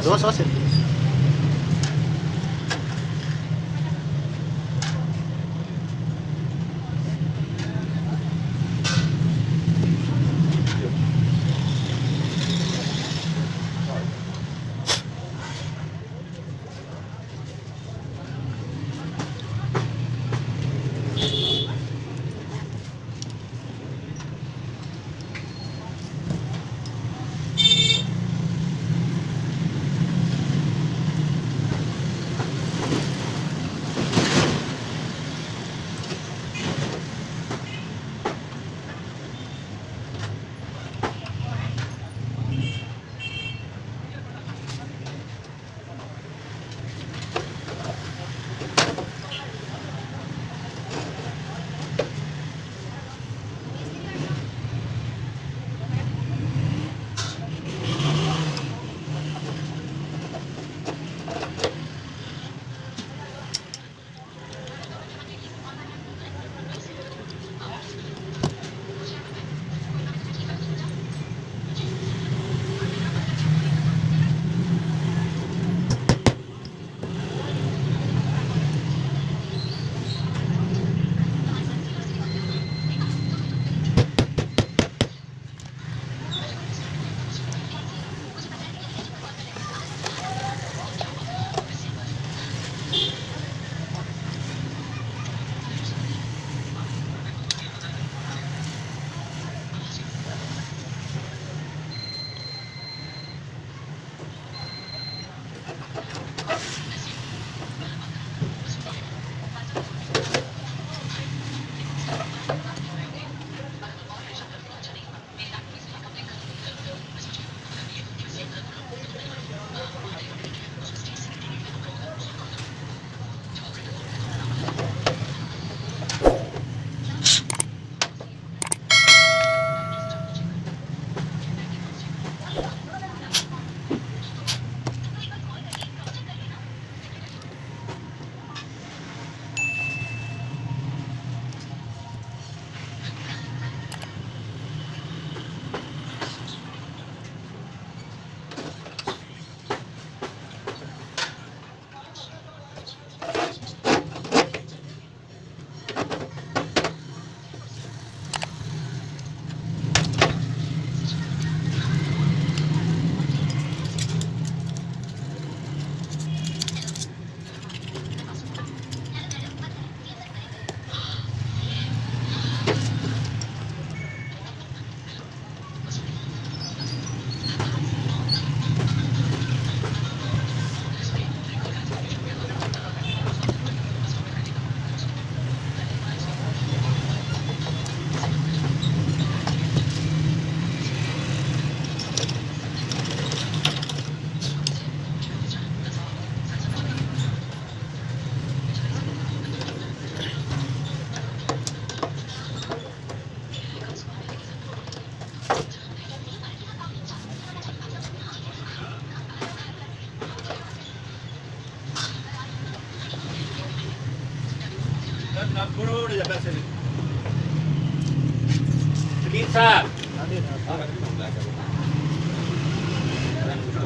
200 centímetros.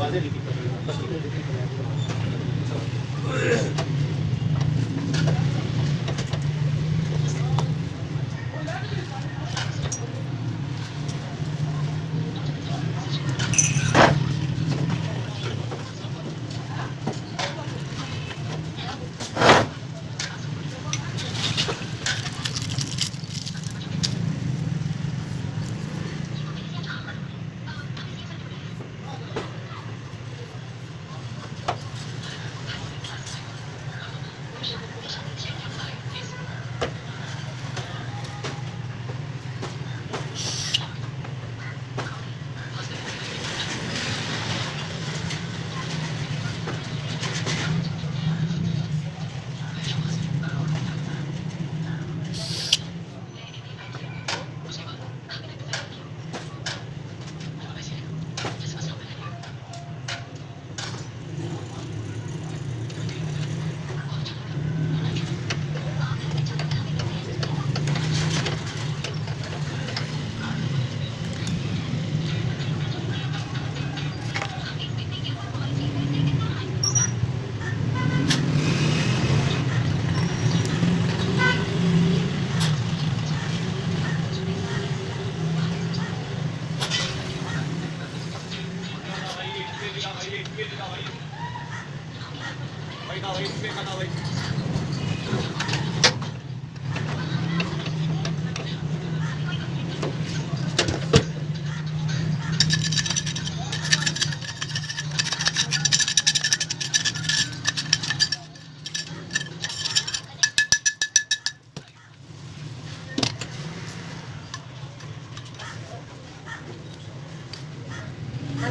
Sakit.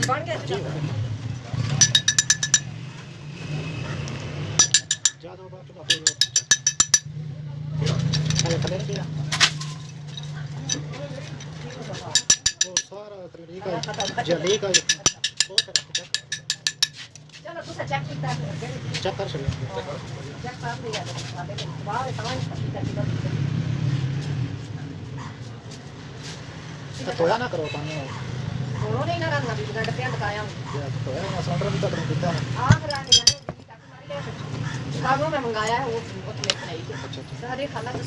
बन गया जी ज्यादा बात तो आप खड़े खड़े नहीं किया वो सारा तरीका जल्दी का वो कर चलो तू चेक करता है चेक कर सकते चेक कर दिया बाहर सामान तो या ना करो पानी दोनों नहीं ना रंग अभी डब्बे बताया तो यार मैं सिलेंडर भी तक नहीं देता आग रानी शिकागो में मंगाया है वो लेकर आई अच्छा सारे खाना तो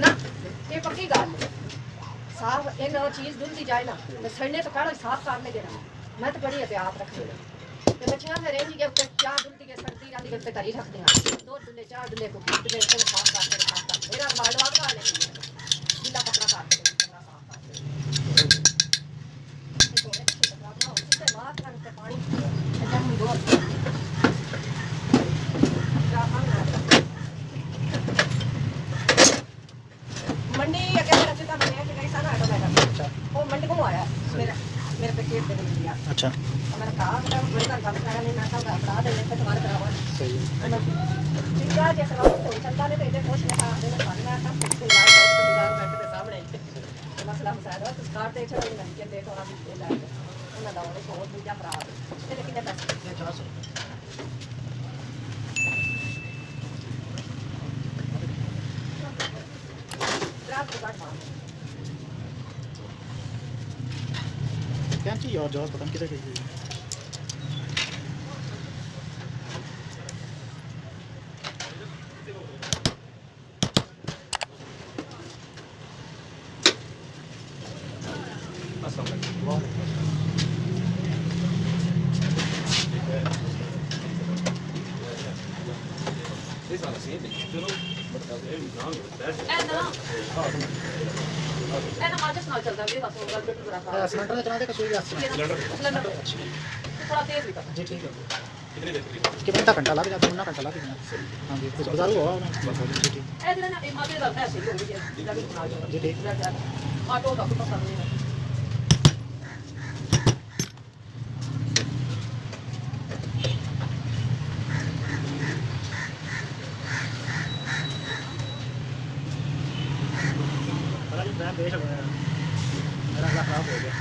ना ये पक्की गल साफ इन चीज धुलती जाए ना तो सड़ने तो काढ़ा साफ करने देना मैं तो बड़ी एहतियात रखती हूँ तो बच्चियां में रेंज के ऊपर चाह धुलती है सड़ती रहती है तरी रखती हैं दो डुले चार डुले को डुले से साफ करके रखता मेरा बालवा का ले गीला कपड़ा काट के मंडी अगर रचिता बने कि कैसा ना ऑटोमेटिक अच्छा वो मंडी को आया मेरे पे केट दे दिया अच्छा मैंने कहा बेटा मेरे घर का खाना नहीं मैं सब अपना दे लेते तुम्हारे करावा सही है चिंता जैसे लोग तो चलता नहीं तो इधर कुछ नहीं खा देना खाना था तो लाइट तो बाजार बैठे के सामने मसला मसाला तो स्टार्ट दे चलो नहीं के देखो अभी ले लाए उन्हें दौड़े को और दूसरा प्राप्त है लेकिन ये पैसे 400 रात को काट मार क्या चाहिए और जॉब पता नहीं किधर गई सिलेंडर चला दे कसोई गैस थोड़ा तेज भी कर जी ठीक है कितना घंटा लग जाता है घंटा लग जाता हाँ जी कुछ बाजार हुआ जी ठीक जी ठीक ऑटो का कुछ पता नहीं मेरा गला खराब हो गया